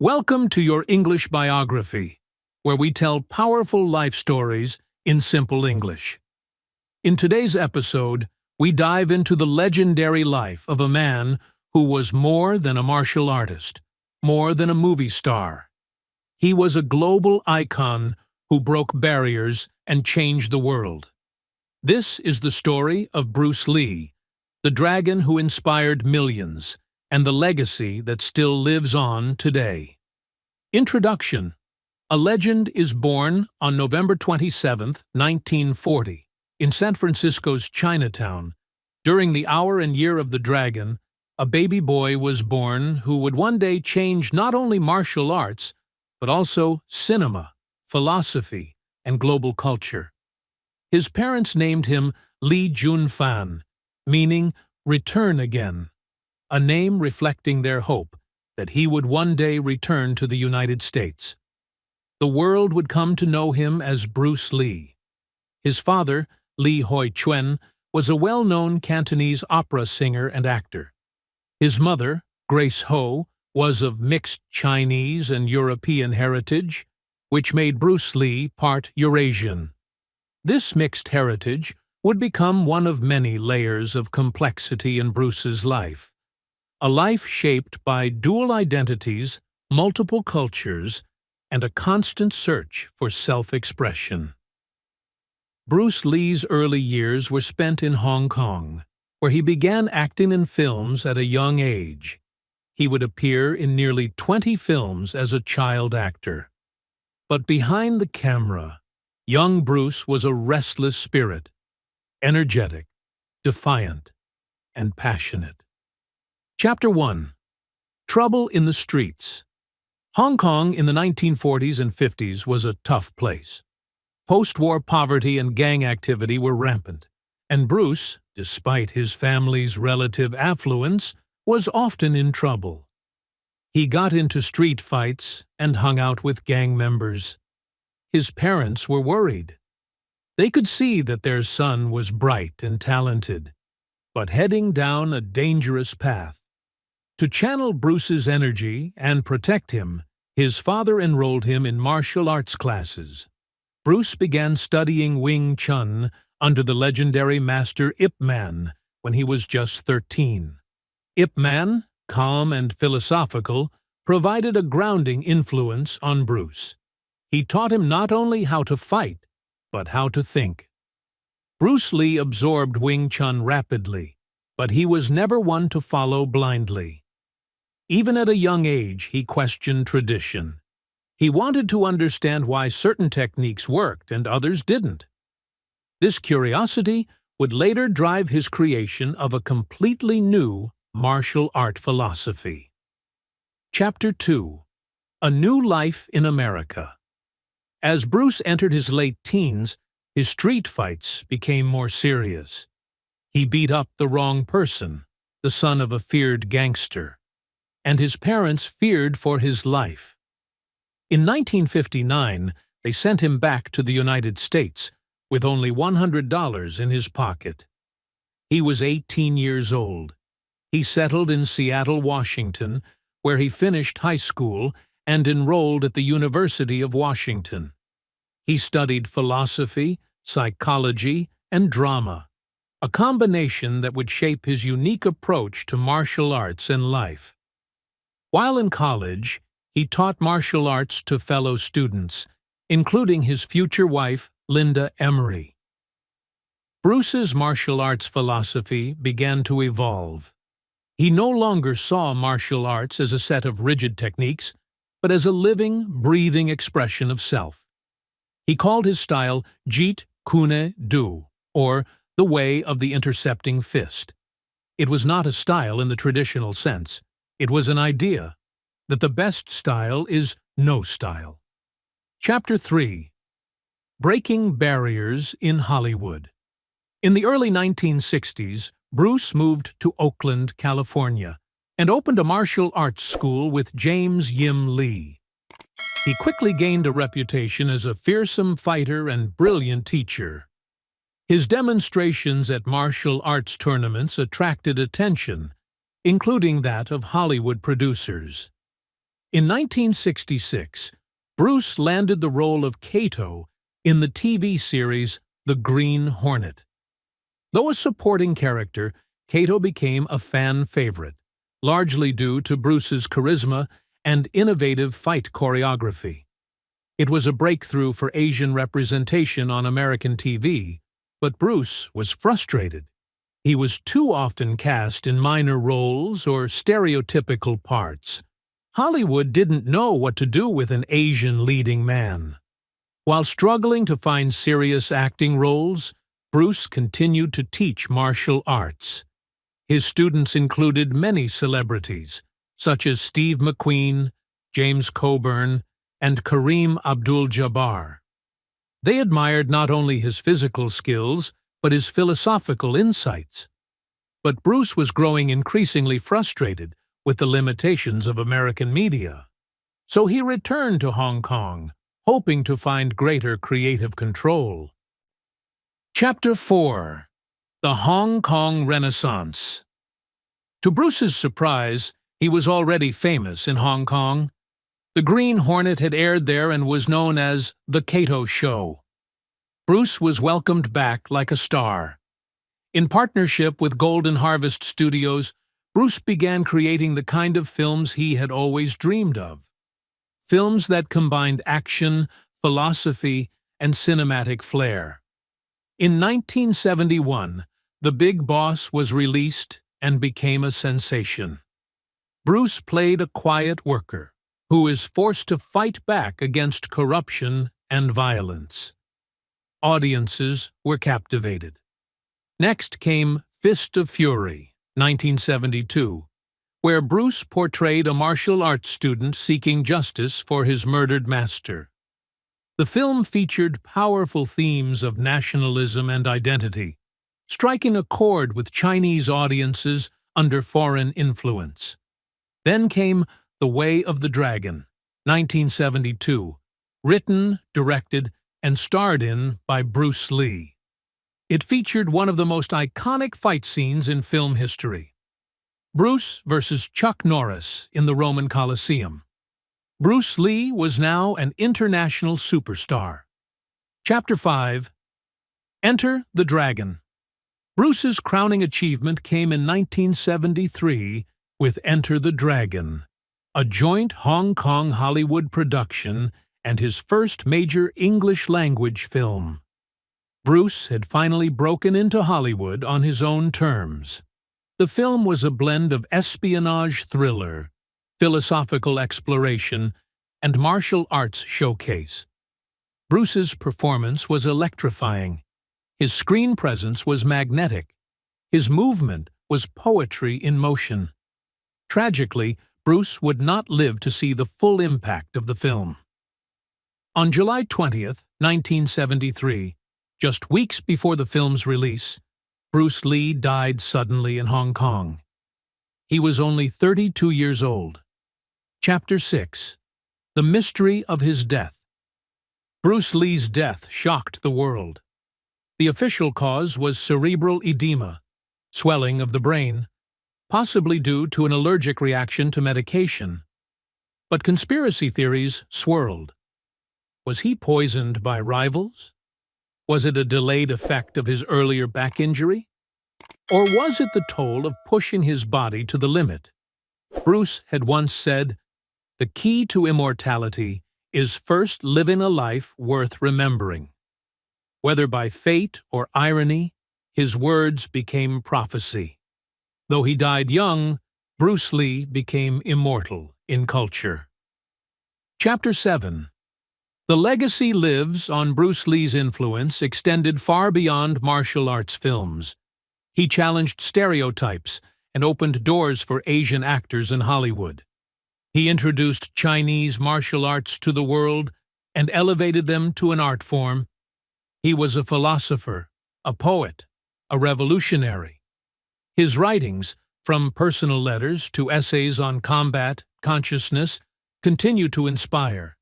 Welcome to your English Biography, where we tell powerful life stories in simple English. In today's episode, we dive into the legendary life of a man who was more than a martial artist, more than a movie star. He was a global icon who broke barriers and changed the world. This is the story of Bruce Lee, the dragon who inspired millions, and the legacy that still lives on today. Introduction. A legend is born on November 27, 1940, in San Francisco's Chinatown. During the hour and year of the dragon, a baby boy was born who would one day change not only martial arts, but also cinema, philosophy, and global culture. His parents named him Li Junfan, meaning return again, a name reflecting their hope that he would one day return to the United States. The world would come to know him as Bruce Lee. His father, Li Hoi Chuen, was a well-known Cantonese opera singer and actor. His mother, Grace Ho, was of mixed Chinese and European heritage, which made Bruce Lee part Eurasian. This mixed heritage would become one of many layers of complexity in Bruce's life. A life shaped by dual identities, multiple cultures, and a constant search for self-expression. Bruce Lee's early years were spent in Hong Kong, where he began acting in films at a young age. He would appear in nearly 20 films as a child actor. But behind the camera, young Bruce was a restless spirit, energetic, defiant, and passionate. Chapter 1. Trouble in the Streets. Hong Kong in the 1940s and 50s was a tough place. Post-war poverty and gang activity were rampant, and Bruce, despite his family's relative affluence, was often in trouble. He got into street fights and hung out with gang members. His parents were worried. They could see that their son was bright and talented, but heading down a dangerous path. To channel Bruce's energy and protect him, his father enrolled him in martial arts classes. Bruce began studying Wing Chun under the legendary master Ip Man when he was just 13. Ip Man, calm and philosophical, provided a grounding influence on Bruce. He taught him not only how to fight, but how to think. Bruce Lee absorbed Wing Chun rapidly, but he was never one to follow blindly. Even at a young age, he questioned tradition. He wanted to understand why certain techniques worked and others didn't. This curiosity would later drive his creation of a completely new martial art philosophy. Chapter 2. A New Life in America. As Bruce entered his late teens, his street fights became more serious. He beat up the wrong person, the son of a feared gangster, and his parents feared for his life. In 1959, they sent him back to the United States with only $100 in his pocket. He was 18 years old. He settled in Seattle, Washington, where he finished high school and enrolled at the University of Washington. He studied philosophy, psychology, and drama, a combination that would shape his unique approach to martial arts and life. While in college, he taught martial arts to fellow students, including his future wife, Linda Emery. Bruce's martial arts philosophy began to evolve. He no longer saw martial arts as a set of rigid techniques, but as a living, breathing expression of self. He called his style Jeet Kune Do, or the way of the intercepting fist. It was not a style in the traditional sense. It was an idea that the best style is no style. Chapter 3. Breaking Barriers in Hollywood. In the early 1960s, Bruce moved to Oakland, California, and opened a martial arts school with James Yim Lee. He quickly gained a reputation as a fearsome fighter and brilliant teacher. His demonstrations at martial arts tournaments attracted attention, including that of Hollywood producers. In 1966, Bruce landed the role of Kato in the TV series The Green Hornet. Though a supporting character, Kato became a fan favorite, largely due to Bruce's charisma and innovative fight choreography. It was a breakthrough for Asian representation on American TV, but Bruce was frustrated. He was too often cast in minor roles or stereotypical parts. Hollywood didn't know what to do with an Asian leading man. While struggling to find serious acting roles, Bruce continued to teach martial arts. His students included many celebrities, such as Steve McQueen, James Coburn, and Kareem Abdul-Jabbar. They admired not only his physical skills, but his philosophical insights. But Bruce was growing increasingly frustrated with the limitations of American media. So he returned to Hong Kong, hoping to find greater creative control. Chapter 4. The Hong Kong Renaissance. To Bruce's surprise, he was already famous in Hong Kong. The Green Hornet had aired there and was known as The Kato Show. Bruce was welcomed back like a star. In partnership with Golden Harvest Studios, Bruce began creating the kind of films he had always dreamed of. Films that combined action, philosophy, and cinematic flair. In 1971, The Big Boss was released and became a sensation. Bruce played a quiet worker who is forced to fight back against corruption and violence. Audiences were captivated. Next came Fist of Fury, 1972, where Bruce portrayed a martial arts student seeking justice for his murdered master. The film featured powerful themes of nationalism and identity, striking a chord with Chinese audiences under foreign influence. Then came The Way of the Dragon, 1972, written, directed, and starred in by Bruce Lee. It featured one of the most iconic fight scenes in film history. Bruce versus Chuck Norris in the Roman Colosseum. Bruce Lee was now an international superstar. Chapter 5. Enter the Dragon. Bruce's crowning achievement came in 1973 with Enter the Dragon, a joint Hong Kong-Hollywood production and his first major English-language film. Bruce had finally broken into Hollywood on his own terms. The film was a blend of espionage thriller, philosophical exploration, and martial arts showcase. Bruce's performance was electrifying. His screen presence was magnetic. His movement was poetry in motion. Tragically, Bruce would not live to see the full impact of the film. On July 20th, 1973, just weeks before the film's release, Bruce Lee died suddenly in Hong Kong. He was only 32 years old. Chapter 6. The Mystery of His Death. Bruce Lee's death shocked the world. The official cause was cerebral edema, swelling of the brain, possibly due to an allergic reaction to medication. But conspiracy theories swirled. Was he poisoned by rivals? Was it a delayed effect of his earlier back injury? Or was it the toll of pushing his body to the limit? Bruce had once said, "The key to immortality is first living a life worth remembering." Whether by fate or irony, his words became prophecy. Though he died young, Bruce Lee became immortal in culture. Chapter 7. The legacy lives on. Bruce Lee's influence extended far beyond martial arts films. He challenged stereotypes and opened doors for Asian actors in Hollywood. He introduced Chinese martial arts to the world and elevated them to an art form. He was a philosopher, a poet, a revolutionary. His writings, from personal letters to essays on combat, consciousness, continue to inspire.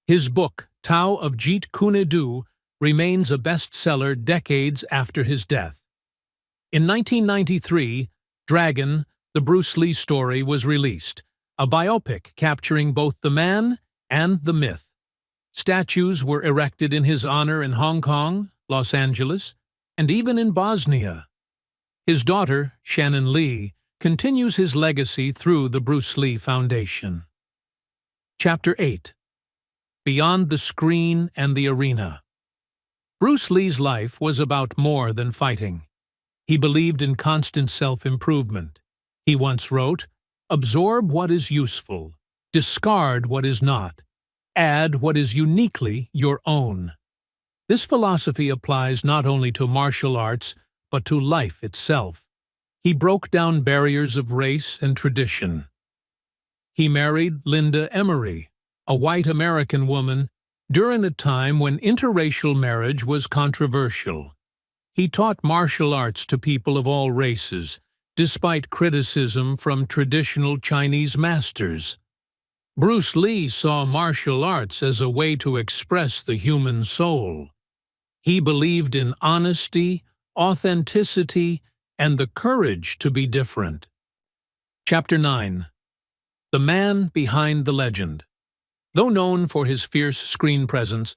His book, Tao of Jeet Kune Do, remains a bestseller decades after his death. In 1993, Dragon, the Bruce Lee story, was released, a biopic capturing both the man and the myth. Statues were erected in his honor in Hong Kong, Los Angeles, and even in Bosnia. His daughter, Shannon Lee, continues his legacy through the Bruce Lee Foundation. Chapter 8. Beyond the Screen and the Arena. Bruce Lee's life was about more than fighting. He believed in constant self-improvement. He once wrote, "Absorb what is useful, discard what is not, add what is uniquely your own." This philosophy applies not only to martial arts, but to life itself. He broke down barriers of race and tradition. He married Linda Emery, a white American woman, during a time when interracial marriage was controversial. He taught martial arts to people of all races, despite criticism from traditional Chinese masters. Bruce Lee saw martial arts as a way to express the human soul. He believed in honesty, authenticity, and the courage to be different. Chapter 9. The Man Behind the Legend. Though known for his fierce screen presence,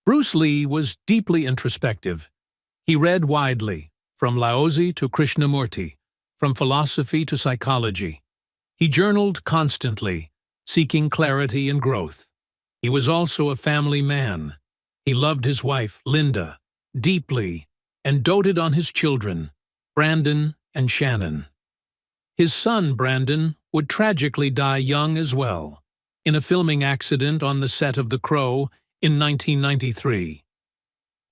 Bruce Lee was deeply introspective. He read widely, from Laozi to Krishnamurti, from philosophy to psychology. He journaled constantly, seeking clarity and growth. He was also a family man. He loved his wife, Linda, deeply, and doted on his children, Brandon and Shannon. His son, Brandon, would tragically die young as well, in a filming accident on the set of The Crow in 1993.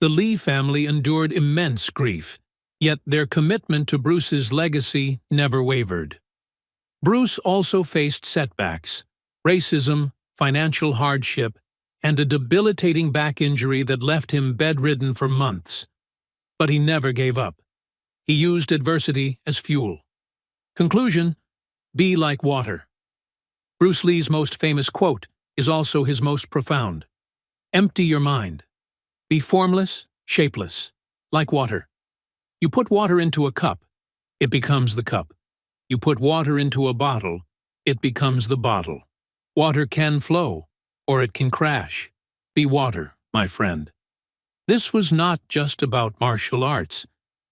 The Lee family endured immense grief, yet their commitment to Bruce's legacy never wavered. Bruce also faced setbacks, racism, financial hardship, and a debilitating back injury that left him bedridden for months. But he never gave up. He used adversity as fuel. Conclusion: be like water. Bruce Lee's most famous quote is also his most profound. Empty your mind. Be formless, shapeless, like water. You put water into a cup, it becomes the cup. You put water into a bottle, it becomes the bottle. Water can flow, or it can crash. Be water, my friend. This was not just about martial arts.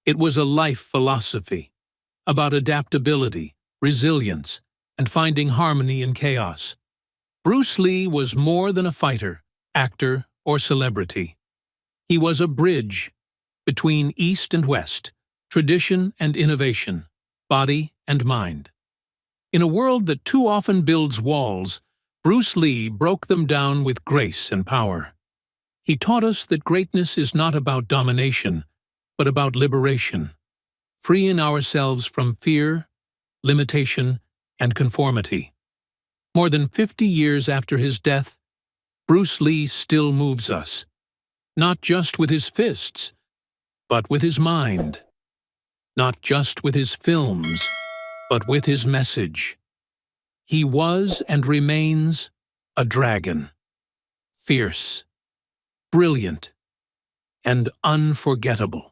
It was a life philosophy, about adaptability, resilience, and finding harmony in chaos. Bruce Lee was more than a fighter, actor, or celebrity. He was a bridge between East and West, tradition and innovation, body and mind. In a world that too often builds walls, Bruce Lee broke them down with grace and power. He taught us that greatness is not about domination, but about liberation, freeing ourselves from fear, limitation, and conformity. More than 50 years after his death, Bruce Lee still moves us, not just with his fists, but with his mind. Not just with his films, but with his message. He was and remains a dragon, fierce, brilliant, and unforgettable.